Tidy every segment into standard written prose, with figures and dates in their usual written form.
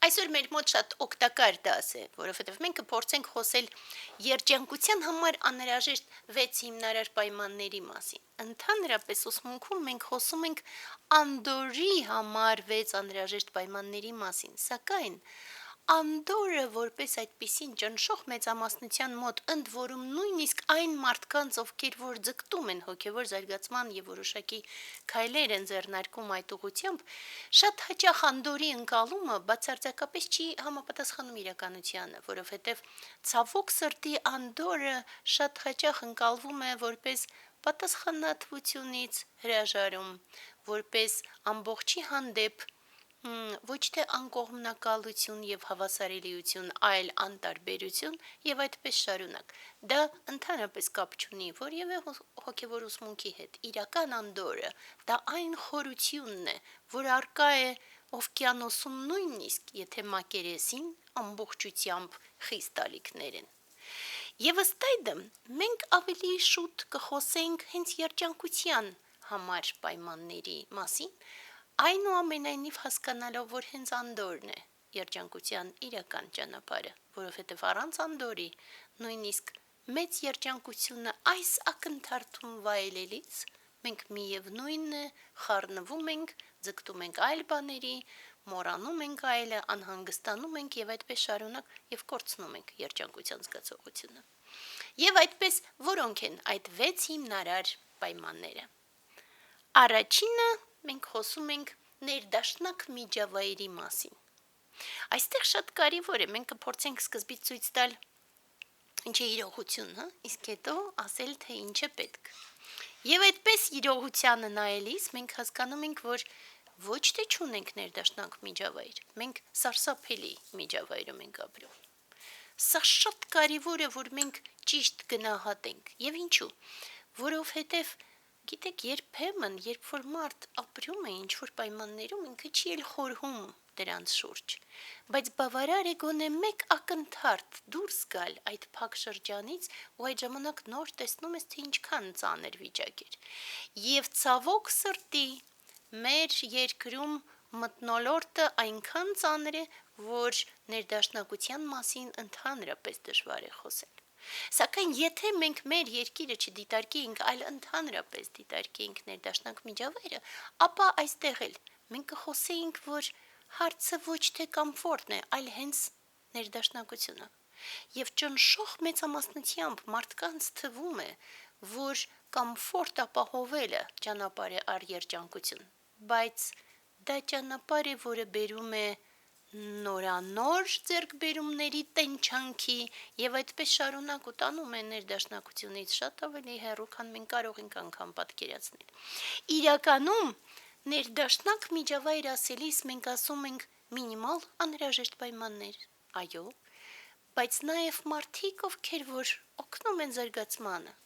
Այսօր մեր մոտ շատ օգտակար դաս է, որովհետև մենք կփորձենք խոսել երջանկության համար անհրաժեշտ 6 հիմնարար պայմանների մասին։ Ընդհանրապես ուսմունքում մենք խոսում ենք անդորի համար 6 անհրաժեշտ պայմանների մասին, սակայն անդորը որպես այդպիսին ճնշող մեծամասնության մոտ, ընդ որում նույնիսկ այն մարդկանց, ովքեր որ ձգտում են հոգևոր զարգացման եւ որոշակի քայլեր են ձեռնարկում այդ ուղղությամբ, շատ հաճախ անդորի ընկալումը բացարձակապես չի համապատասխանում իրականությանը, որովհետև ցավոք սրտի անդորը շատ հաճախ ընկալվում է որպես պատասխանատվությունից հրաժարում, որպես ամբողջի հանդեպ ոչ թե անկողմնակալություն եւ հավասարելիություն, այլ անտարբերություն եւ այդպես շարունակ։ Դա ընդհանրապես կապ չունի որևէ հոգևոր ուսմունքի հետ։ Իրական անդորը դա այն խորությունն է, որ արկա է օվկիանոսում նույնիսկ, եթե մակերեսին ամբողջությամբ խիստ ալիքներ են։ Եվ ըստ այդմ, մենք ավելի շուտ կխոսենք հենց երջանկության համար պայմանների մասին, այնուամենայնիվ հասկանալով, որ հենց անդորն է երջանկության իրական ճանապարհը, որովհետև առանց անդորի նույնիսկ մեծ երջանկությունը այս ակնթարթում վայելելիս մենք միևնույնն է խառնվում ենք, ձգտում ենք այլ բաների, մոռանում ենք այլը, անհանգստանում ենք եւ այդպես շարունակ եւ կորցնում ենք երջանկության զգացողությունը։ Եվ այդպես որոնք են այդ 6 հիմնարար պայմանները։ Առաջինը մենք խոսում ենք ներդաշնակ միջավայրի մասին։ Այստեղ շատ կարևոր է, մենք կփորձենք սկզբից ցույց տալ ինչ է իրողություն, իսկ հետո ասել, թե ինչ է պետք։ Եվ այդպես իրողությանը նայելիս մենք հասկանում ենք, որ ոչ թե չունենք ներդաշնակ միջավայր, մենք սարսափելի միջավայրում ենք ապրում։ Սա շատ կարևոր է, որ մենք ճիշտ գնահատենք։ Եվ ինչու՞։ Որովհետև գիտեք, երբեմն, երբ որ մարդ ապրում է ինչ-որ պայմաններում, ինքը չի էլ խորհում դրանց շուրջ, բայց բավարար է գոնե մեկ ակնթարթ դուրս գալ այդ փակ շրջանից ու այդ ժամանակ նոր տեսնում ես, թե ինչքան ծանր վիճակ էր։ Եվ ցավոք սրտի մեր երկրում մթնոլորտը այնքան ծանր է, որ ներդաշնակության մասին ընդհանրապես դժվար է խոսել։ Սակայն եթե մենք մեր երկիրը չդիտարկեինք, այլ ընդհանրապես դիտարկեինք ներդաշնակ միջավայրը, ապա այստեղ էլ մենք կխոսեինք, որ հարցը ոչ թե կոմֆորտն է, այլ հենց ներդաշնակությունը։ Եվ ճնշող մեծամասնությամբ մարդկանց թվում է, որ կոմֆորտ ապահովելը ճանապարհ է առ երջանկություն, բայց դա ճանապարհ է, որը բերում է նորանոր ձեռքբերումների տենչանքի եւ այդպես շարունակ ու տանում է ներդաշնակությունից շատ ավելի հեռու, քան մենք կարող ենք անգամ պատկերացնել։ Իրականում ներդաշնակ միջավայր ասելիս մենք ասում ենք մինիմալ անհրաժեշտ պայմաններ, այո, բայց նաեւ մարդիկ, ովքեր որ օգնում են զարգացմանը,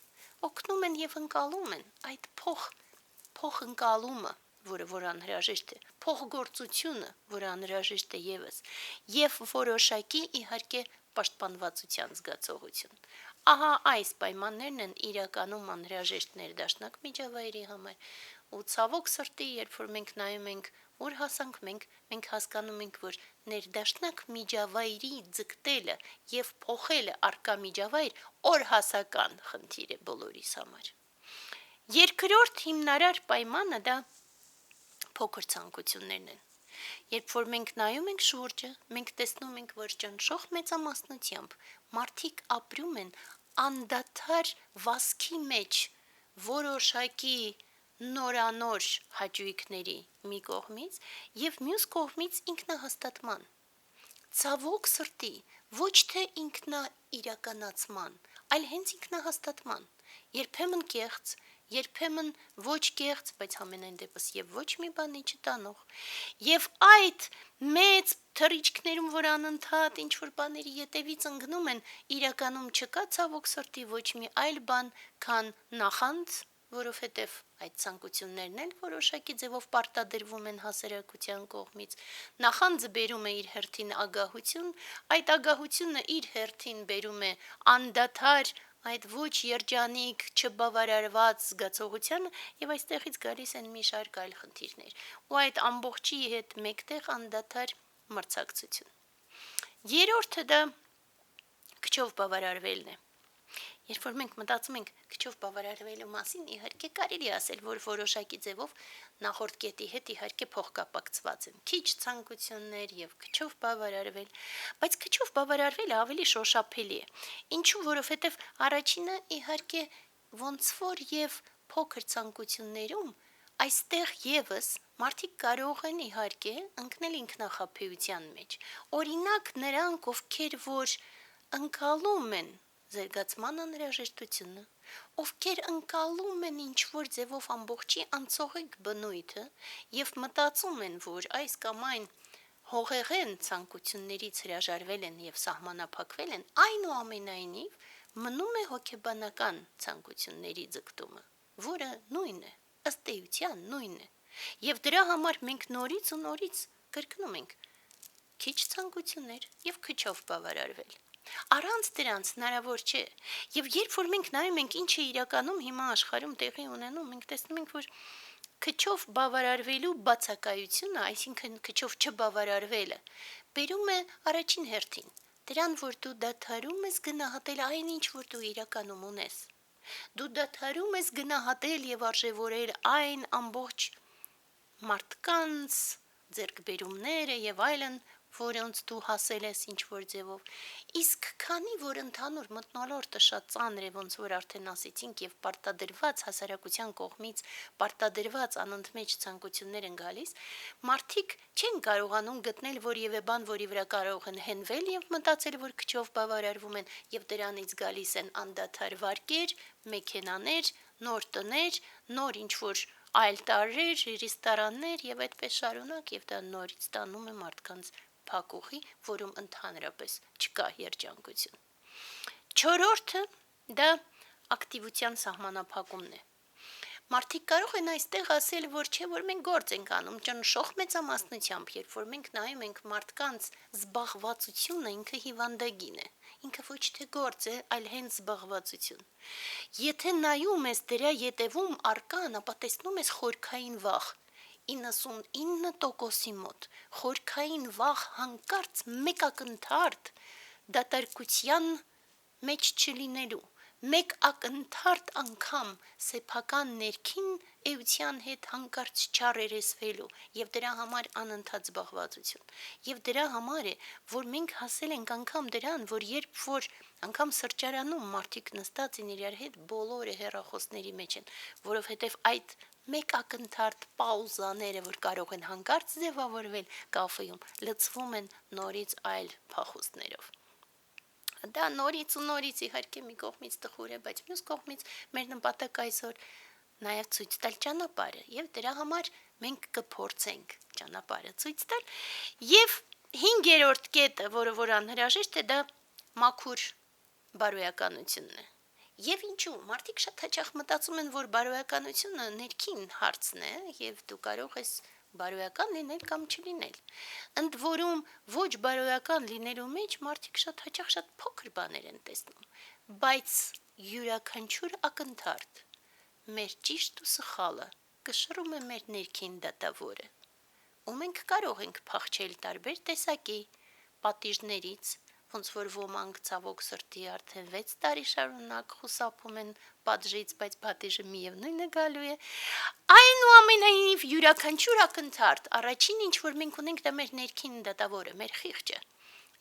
օգնում են եւ ընկալում են այդ փոխընկալումը, որ անհրաժեշտ է, փոխգործությունը, որը անհրաժեշտ է եւ որոշակի իհարկե պաշտպանվածության զգացողություն։ Ահա այս պայմաններն են իրականում անհրաժեշտ ներդաշնակ միջավայրի համար։ Ու ցավոք սրտի, երբ որ մենք նայում ենք, ուր հասանք մենք հասկանում ենք, որ ներդաշնակ միջավայրի ձգտելը եւ փոխելը արկա միջավայր օրհասական խնդիր է բոլորիս համար։ Երկրորդ հիմնարար պայմանը դա փոքր ցանկություններն են։ Երբ որ մենք նայում ենք շուրջը, մենք տեսնում ենք, որ ճնշող մեծամասնությամբ մարդիկ ապրում են անդադար վազքի մեջ որոշակի նորանոր հաճույքների մի կողմից եւ մյուս կողմից ինքնահաստատման։ Ցավոք սրտի, ոչ թե ինքնաիրականացման, այլ հենց ինքնահաստատման։ Երբեմն կեղծ, երբեմն ոչ կեղծ, բայց համենայն դեպս եւ ոչ մի բանի չտանող։ Եվ այդ մեծ թռիչքներում, որ անընդհատ ինչ-որ բաների ետևից ընկնում են, իրականում չկա ցավոք սրտի ոչ մի այլ բան, քան նախանձ, որովհետև այդ ցանկություններն էլ որոշակի ձևով պարտադրվում են հասարակության կողմից։ Նախանձը բերում է իր հերթին ագահություն, այդ ագահությունը իր հերթին բերում է անդադար այդ ոչ երջանիկ, չբավարարված զգացողությանը եւ այստեղից գալիս են մի շարք այլ խնդիրներ։ Ու այդ ամբողջի հետ մեկտեղ անդադար մրցակցություն։ Երրորդը դա քչով բավարարվելն է։ Երբ որ մենք մտածում ենք քչով բավարարվելու մասին, իհարկե կարելի ասել, որ որոշակի ձևով նախորդ կետի հետ իհարկե փոխկապակցված են։ Քիչ ցանկություններ եւ քչով բավարարվել, բայց քչով բավարարվելը ավելի շոշափելի է։ Ինչու, որովհետեւ առաջինը իհարկե ոնց որ եւ փոքր ցանկություններում այստեղ եւս մարդիկ կարող են իհարկե ընկնել ինքնախաբեության մեջ։ Օրինակ նրանք, ովքեր որ ընկալում են զարգացման անհրաժեշտությունը, ովքեր ընկալում են ինչ-որ ձևով ամբողջի անցողիկ բնույթը եւ մտածում են, որ այս կամ այն հողեղեն ցանկություններից հրաժարվել են եւ սահմանափակվել են, այնուամենայնիվ մնում է հոգեբանական ցանկությունների ձգտումը, որը նույնն է, ըստ էության նույնն է։ Եվ դրա համար մենք նորից ու նորից կրկնում ենք քիչ ցանկություններ եւ քչով բավարարվել։ Առանց դրանց հնարավոր չէ։ Եվ երբ որ մենք նայում ենք ինչ է իրականում հիմա աշխարհում տեղի ունենում, մենք տեսնում ենք, որ քչով բավարարվելու բացակայությունը, այսինքն քչով չբավարարվելը, բերում է առաջին հերթին դրան, որ դու դադարում ես գնահատել այն ինչ որ դու իրականում ունես։ Դու դադարում ես գնահատել եւ արժեվորել այն ամբողջ մարդկանց ձեռքբերումները եւ այլն, որոնց դու հասել ես ինչ որ ձևով։ Իսկ քանի որ ընդհանուր մթնոլորտը շատ ծանր է, ոնց որ արդեն ասեցինք, եւ պարտադրված հասարակության կողմից պարտադրված անընդմեջ ցանկություններ են գալիս, մարդիկ չեն կարողանում գտնել որևէ բան, որի վրա կարող են հենվել եւ մտածել, որ քչով բավարարվում են, եւ դրանից գալիս են անդադար վարկեր, մեքենաներ, նոր տներ, նոր ինչ որ այլ տարրեր, ռեստորաններ եւ այդպես շարունակ, եւ դա նորից տանում է մարդկանց փակուղի, որում ընդհանրապես չկա երջանկություն։ Չորրորդը դա ակտիվության սահմանափակումն է։ Մարդիկ կարող են այստեղ ասել, որ չէ, որ մենք գործ ենք անում ճնշող մեծամասնությամբ, երբ որ մենք նայում ենք մարդկանց զբաղվածությունը, ինքը հիվանդագին է։ Ինքը ոչ թե գործ է, այլ հենց զբաղվածություն։ Եթե նայում ես դրա ետևում արկան, ապա տեսնում ես խորքային վախ։ 99%-ի մոտ խորքային վախ հանկարծ մեկ ակնթարթ դատարկության մեջ չլինելու, մեկ ակնթարթ անգամ սեփական ներքին էության հետ հանկարծ չառերեսվելու եւ դրա համար անընդհատ զբաղվածություն։ Եվ դրա համար է, որ մենք հասել ենք անգամ դրան, որ երբ որ անգամ սրճարանում մարդիկ նստած են իրար հետ, բոլորը հեռախոսների մեջ են, որովհետեւ այդ մեկ ակնթարթ պաուզաները, որ կարող են հանկարծ ձևավորվել կաֆեում, լցվում են նորից այլ փախուստներով։ Դա նորից ու նորից իհարկե մի կողմից տխուր է, բայց մյուս կողմից մեր նպատակը այսօր նաև ցույց տալ ճանապարհը, եւ դրա համար մենք կփորձենք ճանապարհը ցույց տալ։ Եվ 5-րդ կետը, որը որ անհրաժեշտ է, դա մաքուր բարոյականությունն է։ Եվ ինչու, մարդիկ շատ հաճախ մտածում են, որ բարոյականությունը ներքին հարցն է, եւ դու կարող ես բարոյական լինել կամ չլինել։ Ընդ որում ոչ բարոյական լինելու մեջ մարդիկ շատ հաճախ շատ փոքր բաներ են տեսնում, բայց յուրաքանչյուր ակնթարթ մեր ճիշտ ու սխալը կշռում է մեր ներքին դատավորը։ Ու մենք կարող ենք փախչել տարբեր տեսակի պատիժներից, ոնց որ ոմանք ցավոք սրտի արդեն 6 տարի շարունակ խուսափում են պատժից, բայց պատիժը միևնույնն է գալու է։ Այնուամենայնիվ յուրաքանչյուր ակնթարթ, առաջին ինչ որ մենք ունենք, դա մեր ներքին դատավորը, մեր խիղճը։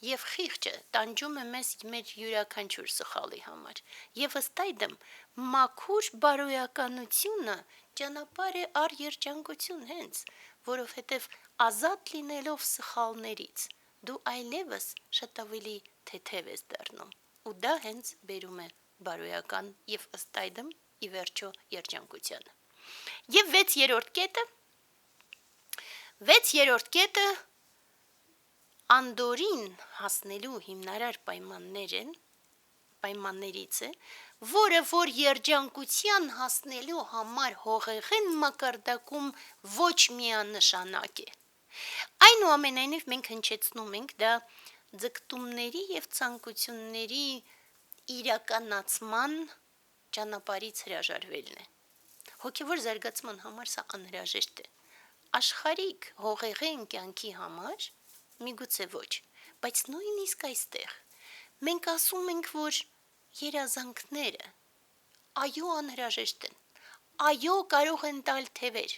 Եվ խիղճը տանջում է մեզ մեր յուրաքանչյուր սխալի համար։ Եվ ըստ այդմ մաքուր բարոյականությունը ճանապարհ է առ երջանկություն հենց, որովհետև ազատ լինելով սխալներից դու այլևս շատ ավելի թեթև ես դառնում, ու դա հենց բերում է բարոյական եւ ըստ այդմ ի վերջո երջանկությանը։ Եվ 6-րդ կետը անդորին հասնելու հիմնարար պայմաններից է, որը որ երջանկության հասնելու համար հողեղեն մակարդակում ոչ միանշանակ է։ Այնուամենայնիվ մենք հնչեցնում ենք դա ձգտումների եւ ցանկությունների իրականացման ճանապարհից հրաժարվելն է։ Հոգևոր զարգացման համար սա անհրաժեշտ է։ Աշխարհիկ հողեղեն կյանքի համար միգուցե ոչ, բայց նույնիսկ այստեղ մենք ասում ենք, որ երազանքները այո անհրաժեշտ են, այո կարող են տալ թևեր,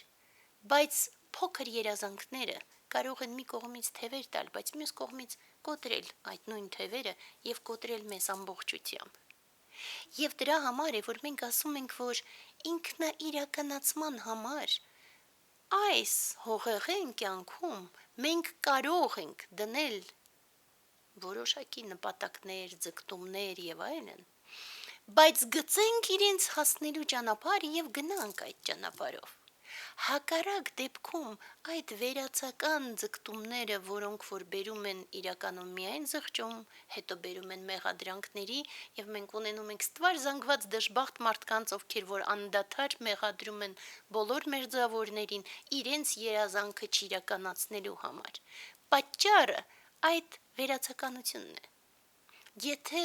բայց փոքր երազանքները կարող են մի կողմից թևեր տալ, բայց մյուս կողմից կոտրել այդ նույն թևերը եւ կոտրել մեզ ամբողջությամբ։ Եվ դրա համար է, որ մենք ասում ենք, որ ինքնաիրականացման համար այս հողեղեն կյանքում մենք կարող ենք դնել որոշակի նպատակներ, ձգտումներ եւ այլն, բայց գծենք իրենց հասնելու ճանապարհը եւ գնանք այդ ճանապարհով։ Հակառակ դեպքում այդ վերացական ձգտումները, որոնք որ բերում են իրականում միայն զղջում, հետո բերում են մեղադրանքների եւ մենք ունենում ենք ստվար զանգված դժբախտ մարդկանց, ովքեր որ անդադար մեղադրում են բոլոր մերձավորներին իրենց երազանքը չիրականացնելու համար։ Պատճառը այդ վերացականությունն է։ Եթե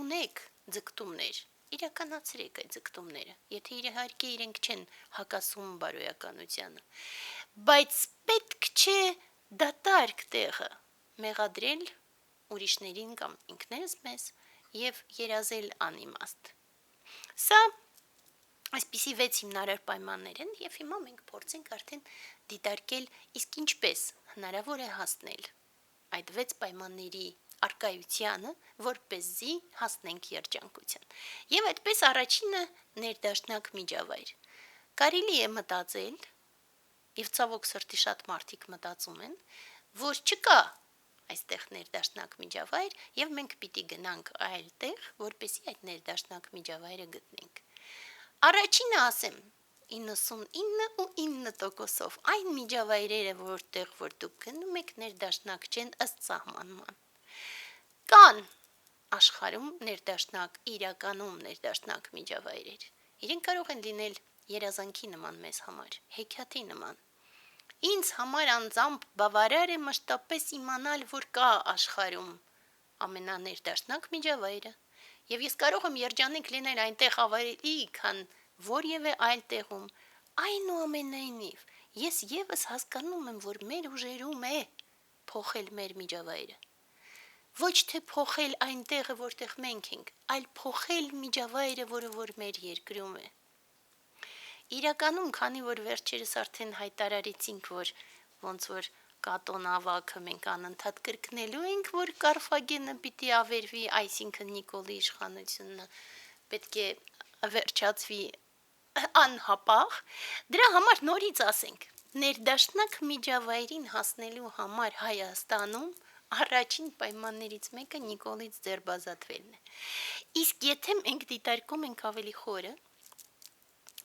ունեք ձգտումներ, իրականացրեք այդ ձգտումները, եթե իհարկե իրենք չեն հակասում բարոյականությանը, բայց պետք չէ դատարկ տեղը մեղադրել ուրիշներին կամ ինքներս մեզ եւ երազել անիմաստ։ Սա այսպիսի 6 հիմնարար պայմաններ են եւ հիմա մենք փորձենք արդեն դիտարկել իսկ ինչպես հնարավոր է հասնել այդ 6 պայմանների արկայությանը, որպեսզի հասնենք երջանկության։ Եվ այդպես առաջինը ներդաշնակ միջավայր։ Կարելի է մտածել, եւ ցավոք սրտի շատ մարդիկ մտածում են, որ չկա այստեղ ներդաշնակ միջավայր եւ մենք պիտի գնանք այլ տեղ, որպեսզի այդ ներդաշնակ միջավայրը գտնենք։ Առաջինը ասեմ 99.9%-ով այն միջավայրերը, որտեղ որ դուք գնում եք, ներդաշնակ չեն ըստ սահմանման։ Կան աշխարհում ներդաշնակ, իրականում ներդաշնակ միջավայրեր։ Իրենք կարող են լինել երազանքի նման մեզ համար, հեքիաթի նման։ Ինձ համար անձամբ բավարար է մշտապես իմանալ, որ կա աշխարհում ամենաներդաշնակ միջավայրը, եւ ես կարող եմ երջանիկ լինել այնտեղ ավելի, քան որևէ այլ տեղում։ Այնուամենայնիվ, ես եւս հասկանում եմ, որ մեր ուժերում է փոխել մեր միջավայրը։ Ոչ թե փոխել այն տեղը, որտեղ մենք ենք, այլ փոխել միջավայրը, որը որ մեր երկրում է։ Իրականում, քանի որ վերջերս արդեն հայտարարեցինք, որ ոնց որ Կատոն ավագը մենք անընդհատ կրկնելու ենք, որ Կարֆագենը պիտի ավերվի, այսինքն Նիկոլի իշխանությունը պետք է վերջացվի անհապաղ, դրա համար նորից ասենք, ներդաշնակ միջավայրին հասնելու համար Հայաստանում առաջին պայմաններից մեկը Նիկոլից ձերբազատվելն է։ Իսկ եթե մենք դիտարկում ենք ավելի խորը,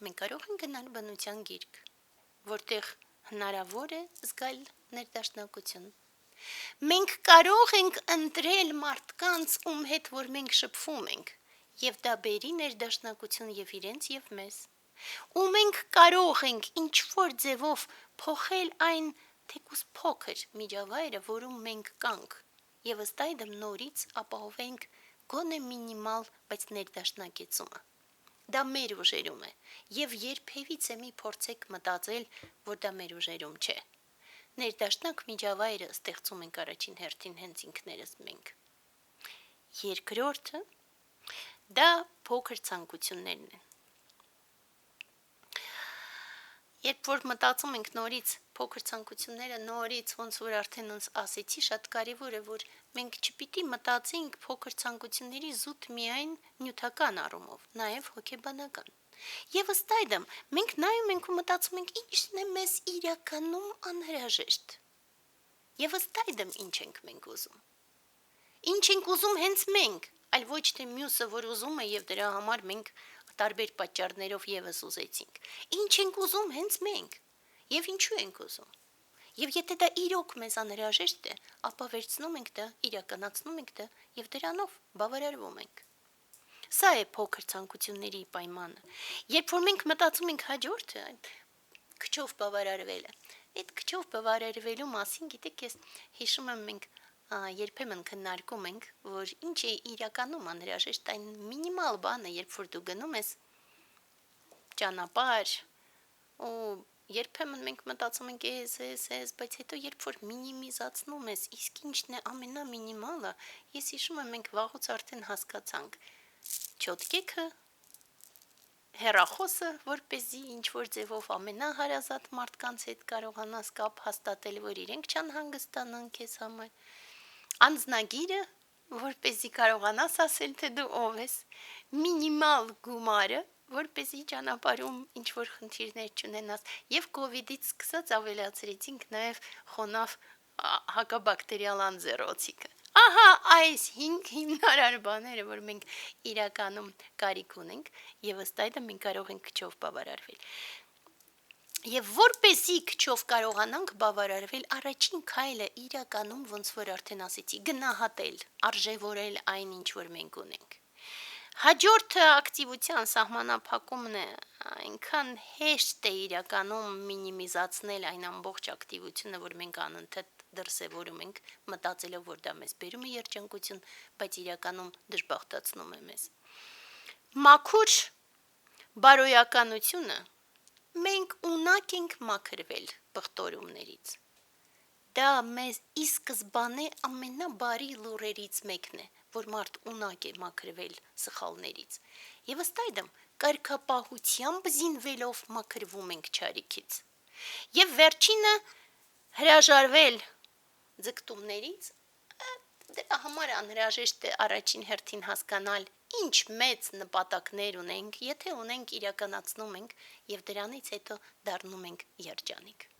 մենք կարող ենք գնալ բնության գիրք, որտեղ հնարավոր է զգալ ներդաշնակություն։ Մենք կարող ենք ընտրել մարդկանց, ում հետ որ մենք շփվում ենք, եւ դա բերի ներդաշնակություն եւ իրենց եւ մեզ։ Ու մենք կարող ենք ինչ-որ ձևով փոխել այն թեկուզ փոքր միջավայրը, որում մենք կանք, եւ ըստ այդմ նորից ապահովենք գոնե մինիմալ, բայց ներդաշնակեցումը։ Դա մեր ուժերում է, եւ երբևիցե մի փորձեք մտածել, որ դա մեր ուժերում չէ։ Ներդաշնակ միջավայրը ստեղծում ենք առաջին հերթին հենց ինքներս մենք։ Երկրորդը դա փոքր ցանկություններն են։ Երբ որ մտածում ենք նորից փոքր ցանկությունները, նորից ոնց որ արդեն ասեցի, շատ կարևոր է, որ մենք չպիտի մտածենք փոքր ցանկությունների զուտ միայն նյութական առումով, նաև հոգեբանական։ Եվ ըստ այդմ, մենք նայում ենք ու մտածում ենք, ինչն է մեզ իրականում անհրաժեշտ։ Եվ ըստ այդմ ինչ ենք մենք ուզում։ Ինչ ենք ուզում հենց մենք, այլ ոչ թե մյուսը, որ ուզում է եւ դրա համար մենք տարբեր պատճառներով եւս ուզեցինք։ Ինչ ենք ուզում հենց մենք եւ ինչու ենք ուզում։ Եվ եթե դա իրոք մեզ անհրաժեշտ է, ապա վերցնում ենք դա, իրականացնում ենք դա եւ դրանով բավարարվում ենք։ Սա է փոքր ցանկությունների պայմանը։ Երբ որ մենք մտածում ենք հաջորդը, քչով բավարարվելը, այդ քչով բավարարվելու մասին, գիտեք, ես հիշում եմ մենք երբեմն քննարկում ենք, որ ինչ է իրականում անհրաժեշտ այն մինիմալ բանը, երբ որ դու գնում ես ճանապարհ ու երբեմն մենք մտածում ենք էս, բայց հետո երբ որ մինիմիզացնում ես, իսկ ինչն է ամենամինիմալը, ես հիշում եմ մենք վաղուց արդեն հասկացանք, չոտկեքը, հեռախոսը, որպեսզի ինչ-որ ձևով ամենահարազատ մարդկանց հետ կարողանաս կապ հաստատել, որ իրենք չանհանգստանան քեզ համար, անձնագիրը, որպեսզի կարողանաս ասել, թե դու ով ես, մինիմալ գումարը, որպեսզի ճանապարհում ինչ-որ խնդիրներ չունենաս, եւ կովիդից սկսած ավելացրեցինք նաեւ խոնավ հակաբակտերիալ անձեռոցիկը։ Ահա այս 5 հիմնարար բաները, որ մենք իրականում կարիք ունենք, եւ ըստ այդմ մենք կարող ենք քչով բավարարվել։ Եվ որպեսի քչով կարողանանք բավարարվել, առաջին քայլը իրականում ոնց որ արդեն ասեցի, գնահատել, արժևորել այն, ինչ որ մենք ունենք։ Հաջորդը ակտիվության սահմանափակումն է, այնքան հեշտ է իրականում մինիմիզացնել այն ամբողջ ակտիվությունը, որ մենք անընդհատ դրսևորում ենք, մտածելով, որ դա մեզ բերում է երջանկություն, բայց իրականում դժբախտացնում է մեզ։ Մաքուր բարոյականությունը մենք ունակ ենք մաքրվել բղտորումներից։ Դա մեզ ի սկզբանե ամենաբարի լուրերից մեկն է, որ մարդ ունակ է մաքրվել սխալներից։ Եվ ըստ այդմ կարգապահությամբ զինվելով մաքրվում ենք չարիքից։ Եվ վերջինը հրաժարվել ձգտումներից, դրա համար անհրաժեշտ է առաջին հերթին հասկանալ, ինչ մեծ նպատակներ ունենք, եթե ունենք իրականացնում ենք եւ դրանից հետո դառնում ենք երջանիկ։